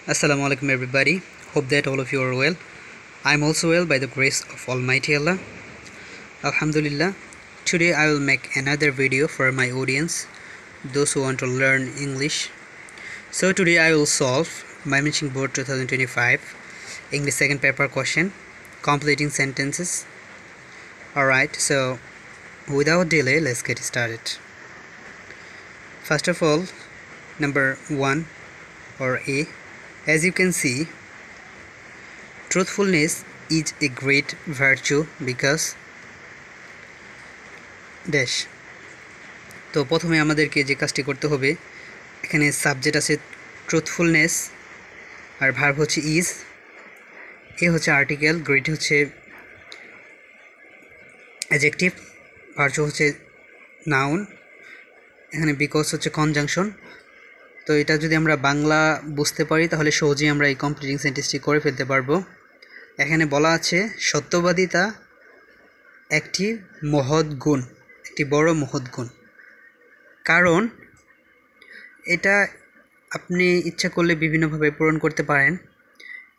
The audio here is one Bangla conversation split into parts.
Assalamu alaikum everybody. Hope that all of you are well. I am also well by the grace of Almighty Allah. Alhamdulillah. Today I will make another video for my audience, those who want to learn English. So today I will solve Mymensingh Board 2025 English second paper question, completing sentences. Alright, so without delay, let's get started. First of all, number 1 or A. As you can see, truthfulness is a great virtue because dash. তো প্রথমে আমাদেরকে যে কাজটি করতে হবে, এখানে সাবজেক্ট আছে ট্রুথফুলনেস আর ভার্ব হচ্ছে ইজ, এ হচ্ছে আর্টিকেল, গ্রেট হচ্ছে অ্যাডজেক্টিভ, ভার্চু হচ্ছে নাউন, এখানে বিকজ হচ্ছে কনজাংশন। তো এটা যদি আমরা বাংলা বুঝতে পারি তাহলে সহজেই আমরা এই কমপ্লিটিং সেন্টেন্সটি করে ফেলতে পারবো। এখানে বলা আছে সত্যবাদিতা একটি মহৎ গুণ, একটি বড় মহৎ গুণ, কারণ এটা আপনি ইচ্ছা করলে বিভিন্নভাবে পূরণ করতে পারেন।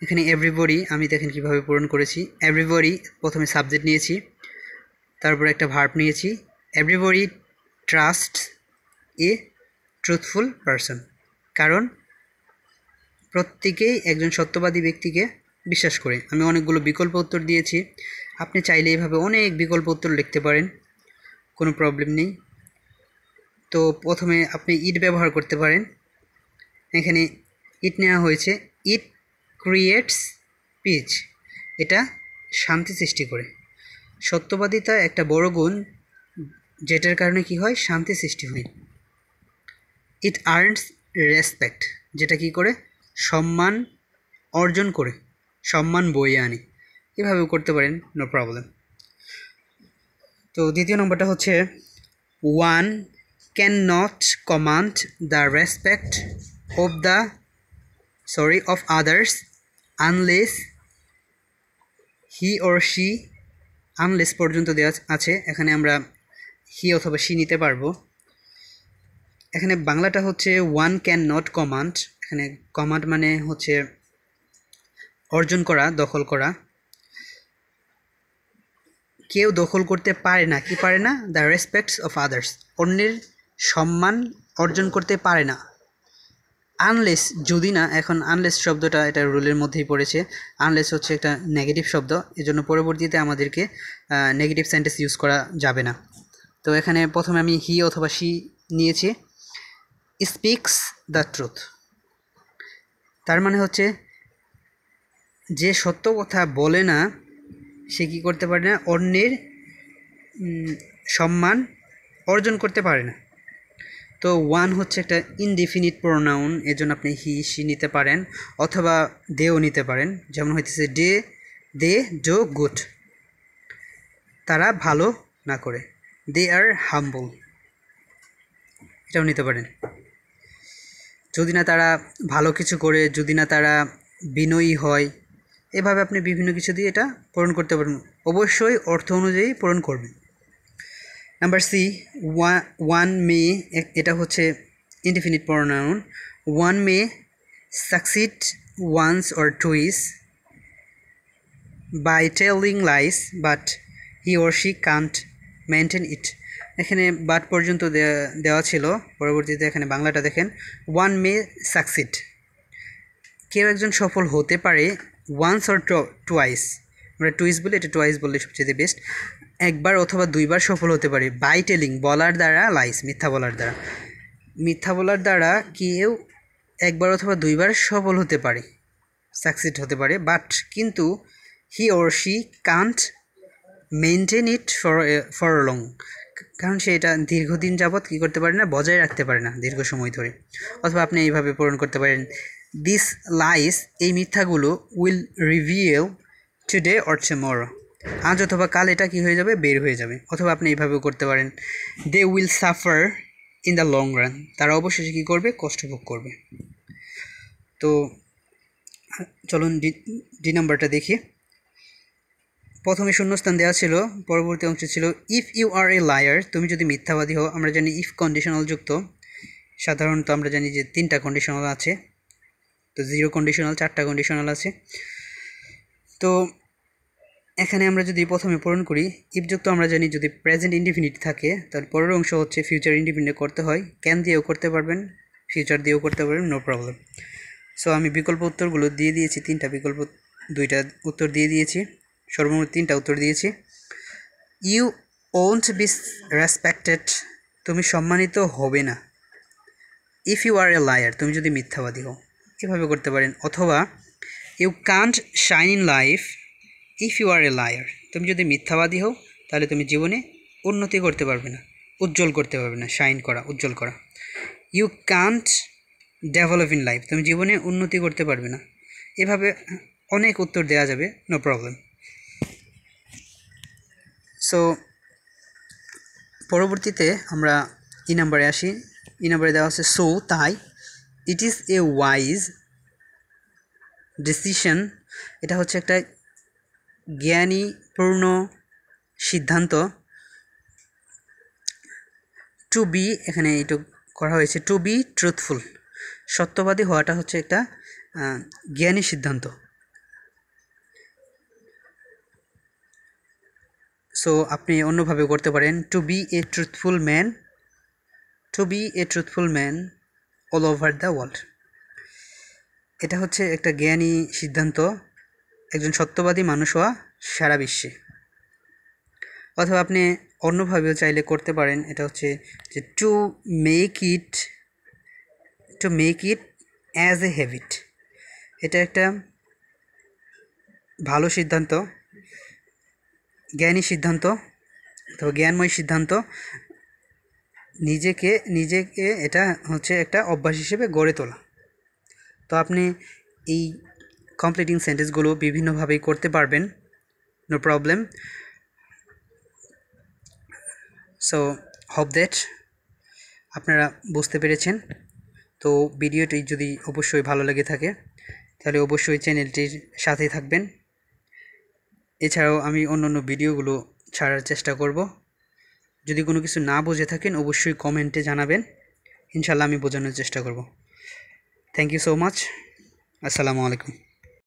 এখানে এভরিবডি, আমি দেখেন কিভাবে পূরণ করেছি। এভরিবডি প্রথমে সাবজেক্ট নিয়েছি, তারপর একটা ভার্ব নিয়েছি। এভরিবডি ট্রাস্ট এ ট্রুথফুল পারসন, কারণ প্রত্যেকেই একজন সত্যবাদী ব্যক্তিকে বিশ্বাস করে। আমি অনেকগুলো বিকল্প উত্তর দিয়েছি, আপনি চাইলে এইভাবে অনেক বিকল্প উত্তর লিখতে পারেন, কোনো প্রবলেম নেই। তো প্রথমে আপনি ইট ব্যবহার করতে পারেন। এখানে ইট নেওয়া হয়েছে, ইট ক্রিয়েটস পিচ, এটা শান্তি সৃষ্টি করে। সত্যবাদিতা একটা বড় গুণ, যেটার কারণে কি হয়, শান্তি সৃষ্টি হয়। ইট আর্নস রেসপেক্ট, যেটা কি করে, সম্মান অর্জন করে, সম্মান বয়ে আনে। এভাবেও করতে পারেন, নো প্রবলেম। তো দ্বিতীয় নম্বরটা হচ্ছে one can not command the respect of others unless he or she, unless পর্যন্ত দেওয়া আছে, এখানে আমরা হি অথবা শি নিতে পারবো। এখানে বাংলাটা হচ্ছে ওয়ান ক্যান নট কমান্ড, এখানে কমান্ড মানে হচ্ছে অর্জন করা, দখল করা। কেউ দখল করতে পারে না, কি পারে না, দ্য রেসপেক্টস অফ আদার্স, অন্যের সম্মান অর্জন করতে পারে না। আনলেস, যদি না, এখন আনলেস শব্দটা এটা রুলের মধ্যেই পড়েছে। আনলেস হচ্ছে একটা নেগেটিভ শব্দ, এজন্য পরবর্তীতে আমাদেরকে নেগেটিভ সেন্টেন্স ইউজ করা যাবে না। তো এখানে প্রথমে আমি হি অথবা শি নিয়েছি। স্পিক্স দ্য ট্রুথ, তার মানে হচ্ছে যে সত্য কথা বলে না সে কী করতে পারে না, অন্যের সম্মান অর্জন করতে পারে না। তো ওয়ান হচ্ছে একটা ইনডিফিনিট প্রোনাউন, এজন্য আপনি হি শি নিতে পারেন অথবা দেও নিতে পারেন। যেমন হইতেছে দে ডো গুড, তারা ভালো না করে, দে আর হাম্বল, এটাও নিতে পারেন। যদি না তারা ভালো কিছু করে, যদি না তারা বিনয়ী হয়, এভাবে আপনি বিভিন্ন কিছু দিয়ে এটা পূরণ করতে পারেন। অবশ্যই অর্থ অনুযায়ী পূরণ করবেন। নাম্বার সি, ওয়ান মে, এটা হচ্ছে indefinite pronoun. One may succeed once or twice by telling lies but he or she can't maintain it, এখানে বাট পর্যন্ত দেওয়া ছিল। পরবর্তীতে এখানে বাংলাটা দেখেন, ওয়ান মে সাকসিড, কেউ একজন সফল হতে পারে, ওয়ান্স অর টুয়াইস, আমরা টুইস বলি, এটা টুয়াইস বললে সবচেয়ে বেস্ট, একবার অথবা দুইবার সফল হতে পারে, বাই টেলিং, বলার দ্বারা, লাইস, মিথ্যা বলার দ্বারা কেউ একবার অথবা দুইবার সফল হতে পারে, সাকসিড হতে পারে, বাট কিন্তু হি or she can't maintain it for long, কারণ সে এটা দীর্ঘদিন যাবৎ কী করতে পারে না, বজায় রাখতে পারে না দীর্ঘ সময় ধরে। অথবা আপনি এইভাবে পূরণ করতে পারেন, দিস লাইস, এই মিথ্যাগুলো, will reveal today or tomorrow, আজ অথবা কাল এটা কী হয়ে যাবে, বের হয়ে যাবে। অথবা আপনি এইভাবেও করতে পারেন, they will suffer in the long run, তারা অবশেষে কী করবে, কষ্ট ভোগ করবে। তো চলুন ডি নাম্বারটা দেখি। প্রথমে শূন্যস্থান দেওয়া ছিল, পরবর্তী অংশ ছিল if you are a liar, তুমি যদি মিথ্যাবাদী হও। আমরা জানি ইফ কন্ডিশনাল যুক্ত, সাধারণত আমরা জানি যে 3টা কন্ডিশনাল আছে। তো 0 কন্ডিশনাল, 4টা কন্ডিশনাল আছে। তো এখানে আমরা যদি প্রথমে পূরণ করি, ইফ যুক্ত আমরা জানি যদি প্রেজেন্ট ইনডিফিনিট থাকে তার পরের অংশ হচ্ছে ফিউচার ইনডিফিনিট করতে হয়। ক্যান দিয়েও করতে পারবেন, ফিউচার দিয়েও করতে পারবেন, নো প্রবলেম। সো আমি বিকল্প উত্তরগুলো দিয়ে দিয়েছি, 3টা বিকল্প, 2টা উত্তর দিয়ে দিয়েছি, সর্বমোট 3টা উত্তর দিয়েছি। ইউ ওন্ট বি রেসপেক্টেড, তুমি সম্মানিত হবে না। If you are a liar, তুমি যদি মিথ্যাবাদী হও, এভাবে করতে পারেন। অথবা you can't shine in life if you are a liar, তুমি যদি মিথ্যাবাদী হও তাহলে তুমি জীবনে উন্নতি করতে পারবে না, উজ্জ্বল করতে পারবে না। শাইন করা, উজ্জ্বল করা। You can't develop in life, তুমি জীবনে উন্নতি করতে পারবে না। এভাবে অনেক উত্তর দেওয়া যাবে, নো প্রবলেম। সো পরবর্তীতে আমরা ই নাম্বারে আসি। ই নাম্বারে দেওয়া আছে সো তাই, it is a wise decision, এটা হচ্ছে একটা জ্ঞানীপূর্ণ সিদ্ধান্ত। টু বি, এখানে এইটু করা হয়েছে, টু বি ট্রুথফুল, সত্যবাদী হওয়াটা হচ্ছে একটা জ্ঞানী সিদ্ধান্ত। সো আপনি অন্যভাবে করতে পারেন, to be a truthful man, to be a truthful man all over the world, এটা হচ্ছে একটা জ্ঞানী সিদ্ধান্ত, একজন সত্যবাদী মানুষ হওয়া সারা বিশ্বে। অথবা আপনি অন্যভাবেও চাইলে করতে পারেন, এটা হচ্ছে যে to make it as a habit, এটা একটা ভালো সিদ্ধান্ত, জ্ঞানী সিদ্ধান্ত অথবা জ্ঞানময় সিদ্ধান্ত। নিজেকে এটা হচ্ছে একটা অভ্যাস হিসেবে গড়ে তোলা। তো আপনি এই কমপ্লিটিং সেন্টেন্সগুলো বিভিন্নভাবেই করতে পারবেন, no problem. So hope that আপনারা বুঝতে পেরেছেন। তো ভিডিওটি যদি অবশ্যই ভালো লেগে থাকে তাহলে অবশ্যই চ্যানেলটির সাথেই থাকবেন। এছাড়াও আমি অন্যান্য ভিডিওগুলো ছাড়ার চেষ্টা করব। যদি কোনো কিছু না বুঝে থাকেন অবশ্যই কমেন্টে জানাবেন, ইনশাল্লাহ আমি বোঝানোর চেষ্টা করব। Thank you so much. আসসালামু আলাইকুম।